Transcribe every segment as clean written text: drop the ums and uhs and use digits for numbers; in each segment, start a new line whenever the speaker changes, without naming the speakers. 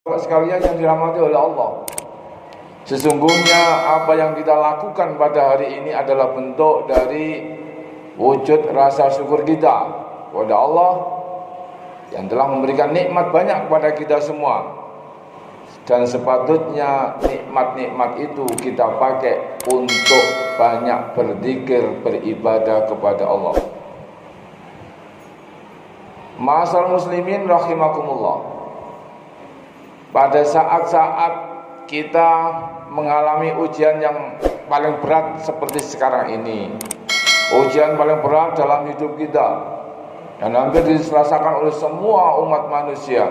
Sekalian yang dirahmati oleh Allah, sesungguhnya apa yang kita lakukan pada hari ini adalah bentuk dari wujud rasa syukur kita kepada Allah yang telah memberikan nikmat banyak kepada kita semua. Dan sepatutnya nikmat-nikmat itu kita pakai untuk banyak berzikir, beribadah kepada Allah. Ma'asyiral muslimin rahimakumullah. Pada saat-saat kita mengalami ujian yang paling berat seperti sekarang ini, ujian paling berat dalam hidup kita dan hampir dirasakan oleh semua umat manusia,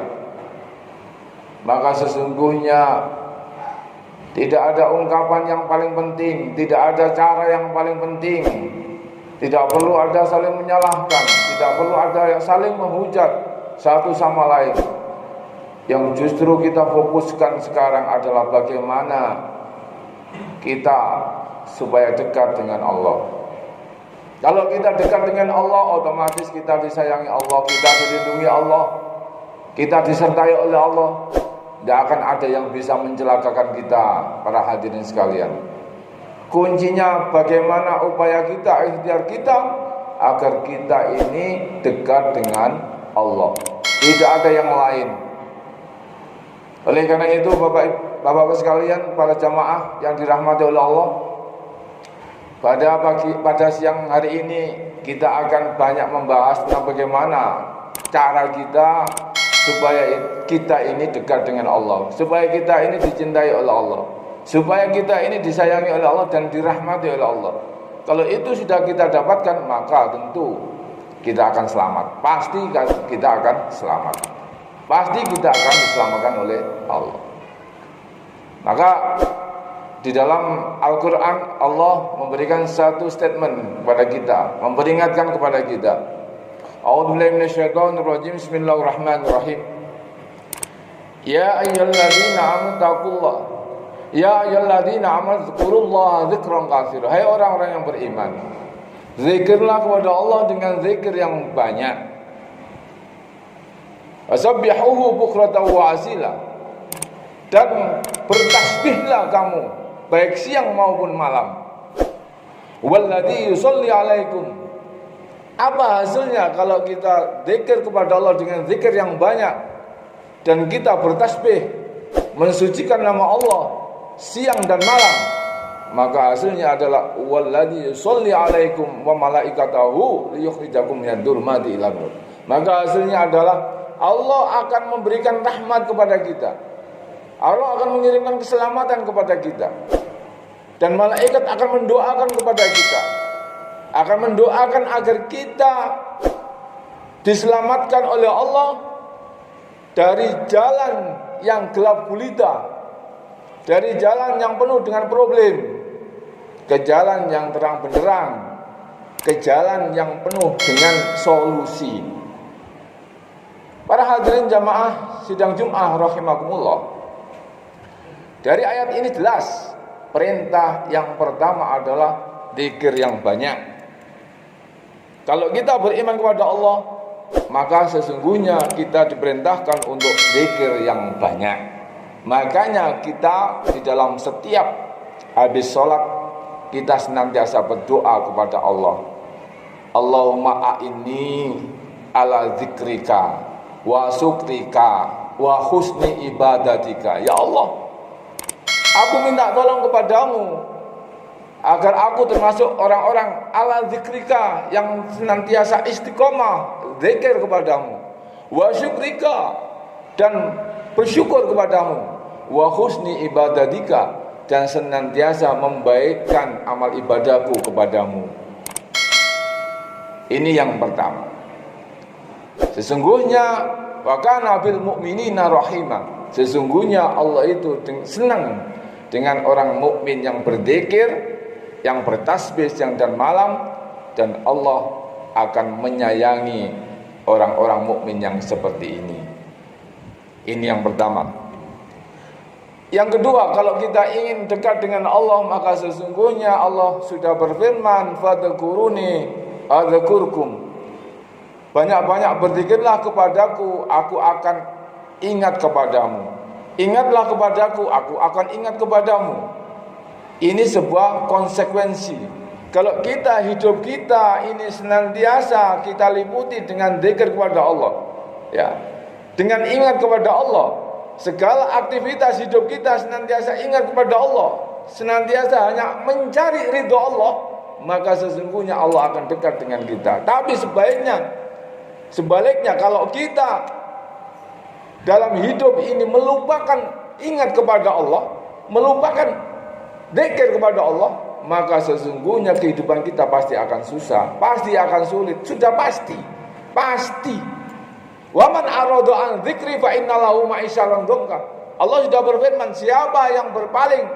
maka sesungguhnya tidak ada ungkapan yang paling penting, tidak ada cara yang paling penting, tidak perlu ada saling menyalahkan, tidak perlu ada yang saling menghujat satu sama lain. Yang justru kita fokuskan sekarang adalah bagaimana kita supaya dekat dengan Allah. Kalau kita dekat dengan Allah, otomatis kita disayangi Allah, kita dilindungi Allah, kita disertai oleh Allah. Tidak akan ada yang bisa mencelakakan kita, para hadirin sekalian. Kuncinya bagaimana upaya kita, ikhtiar kita agar kita ini dekat dengan Allah. Tidak ada yang lain. Oleh karena itu Bapak-Bapak sekalian, para jamaah yang dirahmati oleh Allah, pada siang hari ini kita akan banyak membahas tentang bagaimana cara kita supaya kita ini dekat dengan Allah, supaya kita ini dicintai oleh Allah, supaya kita ini disayangi oleh Allah dan dirahmati oleh Allah. Kalau itu sudah kita dapatkan, maka tentu kita akan selamat. Pasti kita akan selamat. Pasti kita akan diselamatkan oleh Allah. Maka di dalam Al-Quran Allah memberikan satu statement kepada kita, memperingatkan kepada kita. A'udzubillahi minasyaitonirrajim. Bismillahirrahmanirrahim. Ya ayyuhalladzina amanu taqullah. Ya ayyuhalladzina amanu dzkurullaha dzikran katsira. Hai orang-orang yang beriman, zikirlah kepada Allah dengan zikir yang banyak. Wasabbihuhu bukratan wa asila. Dan bertasbihlah kamu baik siang maupun malam. Walladzi yusolli alaikum. Apa hasilnya kalau kita zikir kepada Allah dengan zikir yang banyak dan kita bertasbih mensucikan nama Allah siang dan malam, maka hasilnya adalah walladzi yusolli alaikum wa malaikatahu liyukhrijakum minadh dhulumati ilan nur. Maka hasilnya adalah Allah akan memberikan rahmat kepada kita. Allah akan mengirimkan keselamatan kepada kita. Dan malaikat akan mendoakan kepada kita, akan mendoakan agar kita diselamatkan oleh Allah dari jalan yang gelap gulita, dari jalan yang penuh dengan problem, ke jalan yang terang benderang, ke jalan yang penuh dengan solusi. Para hadirin jamaah sidang Jum'ah rahimakumullah. Dari ayat ini jelas perintah yang pertama adalah zikir yang banyak. Kalau kita beriman kepada Allah, maka sesungguhnya kita diperintahkan untuk zikir yang banyak. Makanya kita di dalam setiap habis sholat kita senantiasa berdoa kepada Allah. Allahumma a'inni ala zikrika wa syukrika wa husni ibadatika. Ya Allah, aku minta tolong kepadamu agar aku termasuk orang-orang ala zikrika yang senantiasa istiqomah zikir kepadamu, wa syukrika dan bersyukur kepadamu, wa husni ibadatika dan senantiasa membaikkan amal ibadahku kepadamu. Ini yang pertama. Sesungguhnya wa kana bil mu'minina rahimah. Sesungguhnya Allah itu senang dengan orang mukmin yang berzikir, yang bertasbih siang dan malam, dan Allah akan menyayangi orang-orang mukmin yang seperti ini. Ini yang pertama. Yang kedua, kalau kita ingin dekat dengan Allah, maka sesungguhnya Allah sudah berfirman, fadhkuruni adzkurkum. Banyak-banyak berzikirlah kepadaku, aku akan ingat kepadamu. Ingatlah kepadaku, aku akan ingat kepadamu. Ini sebuah konsekuensi. Kalau kita hidup kita ini senantiasa kita liputi dengan zikir kepada Allah, ya, dengan ingat kepada Allah, segala aktivitas hidup kita senantiasa ingat kepada Allah, senantiasa hanya mencari ridho Allah, maka sesungguhnya Allah akan dekat dengan kita. Tapi sebaliknya kalau kita dalam hidup ini melupakan ingat kepada Allah, melupakan zikir kepada Allah, maka sesungguhnya kehidupan kita pasti akan susah, pasti akan sulit, sudah pasti. Wa man arada an dzikri fa innalahu ma'isyatan dhanka. Allah sudah berfirman, siapa yang berpaling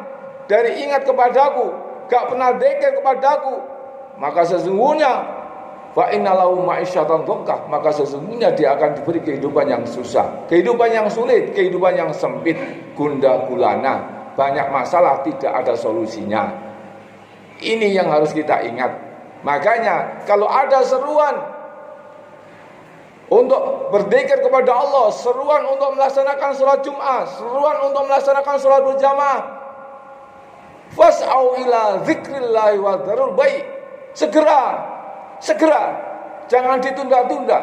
dari ingat kepadaku, gak pernah zikir kepadaku, maka sesungguhnya fa innalahu ma'isyatan dhanka, maka sesungguhnya dia akan diberi kehidupan yang susah, kehidupan yang sulit, kehidupan yang sempit, gundah gulana, banyak masalah, tidak ada solusinya. Ini yang harus kita ingat. Makanya kalau ada seruan untuk berzikir kepada Allah, seruan untuk melaksanakan sholat Jumat, seruan untuk melaksanakan sholat berjamaah, fas'au ila dzikrillahi wa dzarul bai'. Segera, jangan ditunda-tunda.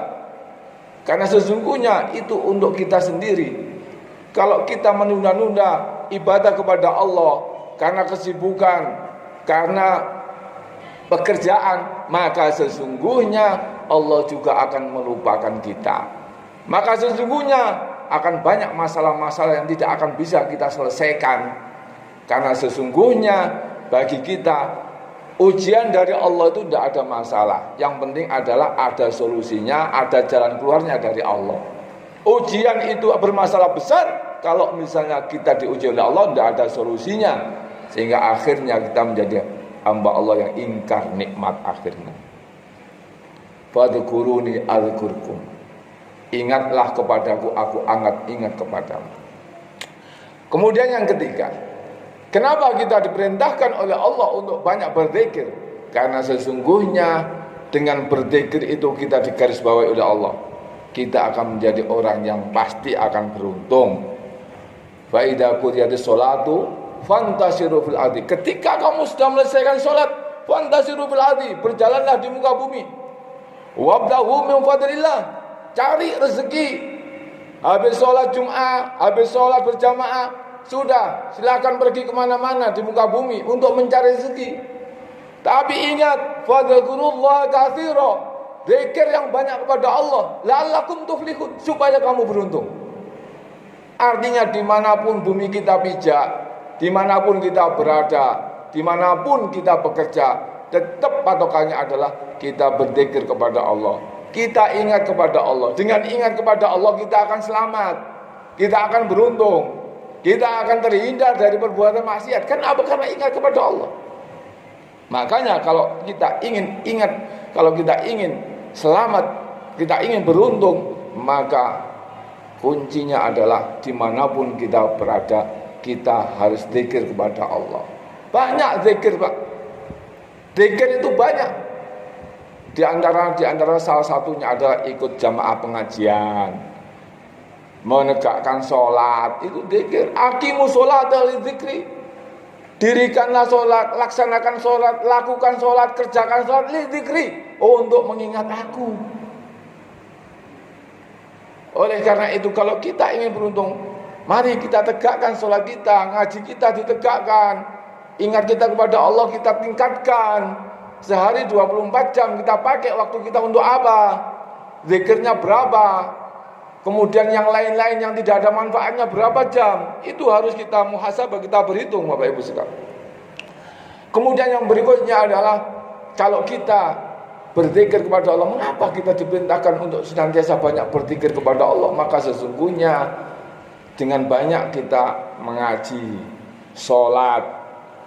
Karena sesungguhnya itu untuk kita sendiri. Kalau kita menunda-nunda ibadah kepada Allah karena kesibukan, karena pekerjaan, maka sesungguhnya Allah juga akan melupakan kita. Maka sesungguhnya akan banyak masalah-masalah yang tidak akan bisa kita selesaikan. Karena sesungguhnya bagi kita ujian dari Allah itu tidak ada masalah. Yang penting adalah ada solusinya, ada jalan keluarnya dari Allah. Ujian itu bermasalah besar kalau misalnya kita diuji oleh Allah, tidak ada solusinya, sehingga akhirnya kita menjadi hamba Allah yang ingkar nikmat akhirnya. Fadhkuruni adzkurkum. Ingatlah kepadaku, aku ingat kepadamu. Kemudian yang ketiga, kenapa kita diperintahkan oleh Allah untuk banyak berzikir? Karena sesungguhnya dengan berzikir itu kita digarisbawahi oleh Allah, kita akan menjadi orang yang pasti akan beruntung. Fa idza qudiyatis sholatu fantasiru fil ardi. Ketika kamu sudah menyelesaikan sholat, fantasiru fil ardi, berjalanlah di muka bumi. Wabdahu min fadlillah, cari rezeki. Habis sholat Jumat, habis sholat berjamaah, sudah silakan pergi kemana-mana di muka bumi untuk mencari rezeki. Tapi ingat, fadhkurullah katsira, zikir yang banyak kepada Allah, la'allakum tuflihun, supaya kamu beruntung. Artinya dimanapun bumi kita pijak, dimanapun kita berada, dimanapun kita bekerja, tetap patokannya adalah kita berzikir kepada Allah. Kita ingat kepada Allah. Dengan ingat kepada Allah kita akan selamat, kita akan beruntung, kita akan terhindar dari perbuatan maksiat. Kenapa? Karena ingat kepada Allah. Makanya kalau kita ingin ingat, kalau kita ingin selamat, kita ingin beruntung, maka kuncinya adalah dimanapun kita berada, kita harus zikir kepada Allah. Banyak zikir, Pak. Zikir itu banyak. Di antara salah satunya adalah ikut jamaah pengajian, menegakkan sholat, itu zikir. Aqimu sholat li dzikri. Dirikanlah sholat, laksanakan sholat, lakukan sholat, kerjakan sholat li dzikri, untuk mengingat aku. Oleh karena itu kalau kita ingin beruntung, mari kita tegakkan sholat kita, ngaji kita ditegakkan, ingat kita kepada Allah kita tingkatkan. Sehari 24 jam kita pakai waktu kita untuk apa? Zikirnya berapa? Kemudian yang lain-lain yang tidak ada manfaatnya berapa jam? Itu harus kita muhasabah, kita berhitung, Bapak Ibu sekalian. Kemudian yang berikutnya adalah kalau kita berzikir kepada Allah, mengapa kita diperintahkan untuk senantiasa banyak berzikir kepada Allah? Maka sesungguhnya dengan banyak kita mengaji, sholat,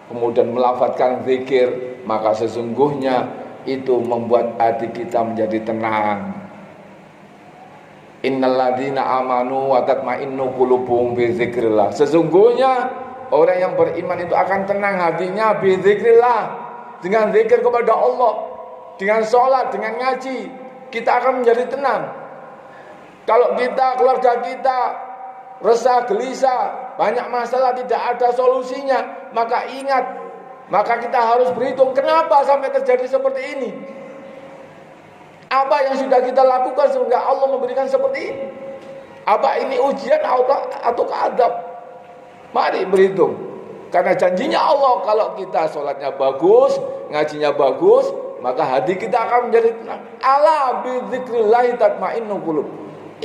kemudian melafadzkan zikir, maka sesungguhnya itu membuat hati kita menjadi tenang. Innalladzina amanu wa tatma'innu qulubuhum bi dzikrillah. Sesungguhnya orang yang beriman itu akan tenang hatinya bi dzikrillah, dengan zikir kepada Allah, dengan sholat, dengan ngaji, kita akan menjadi tenang. Kalau kita, keluarga kita resah, gelisah, banyak masalah tidak ada solusinya, maka ingat, maka kita harus berhitung kenapa sampai terjadi seperti ini. Apa yang sudah kita lakukan sehingga Allah memberikan seperti ini? Apa ini ujian atau adab? Mari berhitung. Karena janjinya Allah, kalau kita sholatnya bagus, ngajinya bagus, maka hati kita akan menjadi tenang. Ala bi dzikrillah tatmainnul qulub.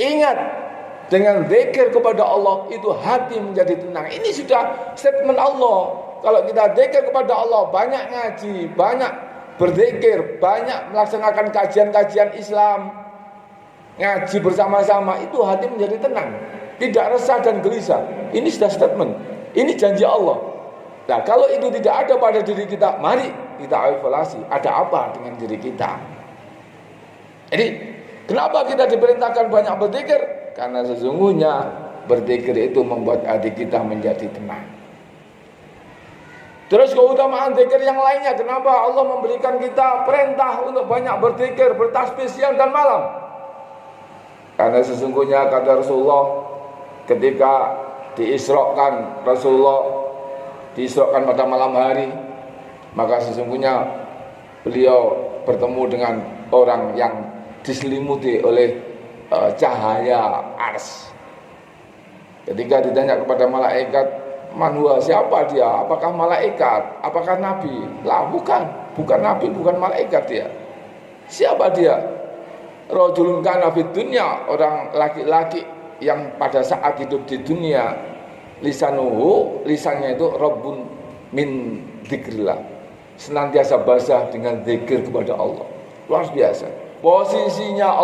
Ingat, dengan zikir kepada Allah itu hati menjadi tenang. Ini sudah statement Allah. Kalau kita zikir kepada Allah, banyak ngaji, banyak berzikir, banyak melaksanakan kajian-kajian Islam, ngaji bersama-sama, itu hati menjadi tenang, tidak resah dan gelisah. Ini sudah statement, ini janji Allah. Nah, kalau itu tidak ada pada diri kita, mari kita evaluasi, ada apa dengan diri kita. Jadi, kenapa kita diperintahkan banyak berzikir? Karena sesungguhnya berzikir itu membuat hati kita menjadi tenang. Terus keutamaan zikir yang lainnya, kenapa Allah memberikan kita perintah untuk banyak berzikir, bertasbih siang dan malam? Karena sesungguhnya kata Rasulullah, ketika Rasulullah diisrokan pada malam hari, maka sesungguhnya beliau bertemu dengan orang yang diselimuti oleh cahaya ars. Ketika ditanya kepada malaikat, "Man siapa dia? Apakah malaikat? Apakah nabi?" Lah, bukan nabi, bukan malaikat dia. Siapa dia? Rajulun kana fid dunya, orang laki-laki yang pada saat hidup di dunia lisannya itu rabbun min dzikrillah, senantiasa basah dengan zikir kepada Allah. Luar biasa. Posisinya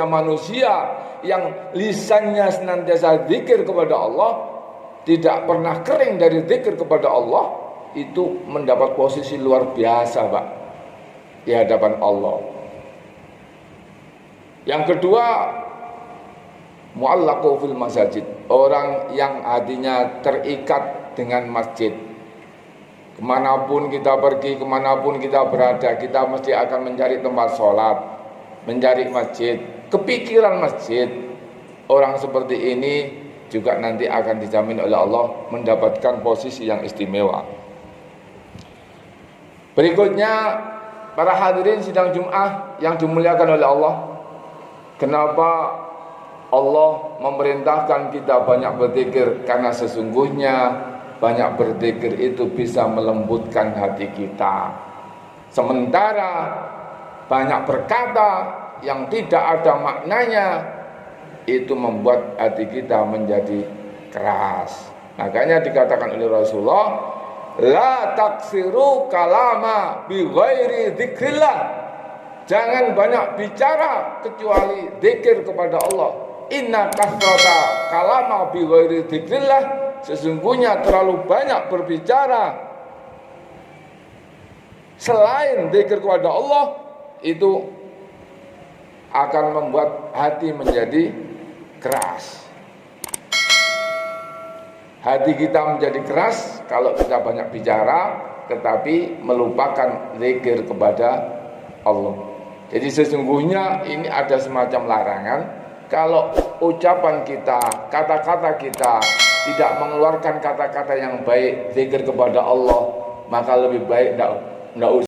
manusia yang lisannya senantiasa zikir kepada Allah, tidak pernah kering dari zikir kepada Allah, itu mendapat posisi luar biasa, Pak, di hadapan Allah. Yang kedua, mu'allaqu fil masajid, orang yang hatinya terikat dengan masjid. Kemanapun kita pergi, kemanapun kita berada, kita mesti akan mencari tempat sholat, mencari masjid, kepikiran masjid. Orang seperti ini juga nanti akan dijamin oleh Allah mendapatkan posisi yang istimewa. Berikutnya, para hadirin sidang Jum'ah yang dimuliakan oleh Allah, kenapa Allah memerintahkan kita banyak berzikir? Karena sesungguhnya banyak berzikir itu bisa melembutkan hati kita. Sementara banyak berkata yang tidak ada maknanya, itu membuat hati kita menjadi keras. Makanya dikatakan oleh Rasulullah, la taksiru kalama bi ghairi dzikrillah. Jangan banyak bicara kecuali zikir kepada Allah. Inna kasrata kalama bi ghairi dzikrillah, sesungguhnya terlalu banyak berbicara selain zikir kepada Allah itu akan membuat hati menjadi keras. Hati kita menjadi keras kalau kita banyak bicara tetapi melupakan zikir kepada Allah. Jadi sesungguhnya ini ada semacam larangan. Kalau ucapan kita, kata-kata kita tidak mengeluarkan kata-kata yang baik, zikir kepada Allah, maka lebih baik tidak usah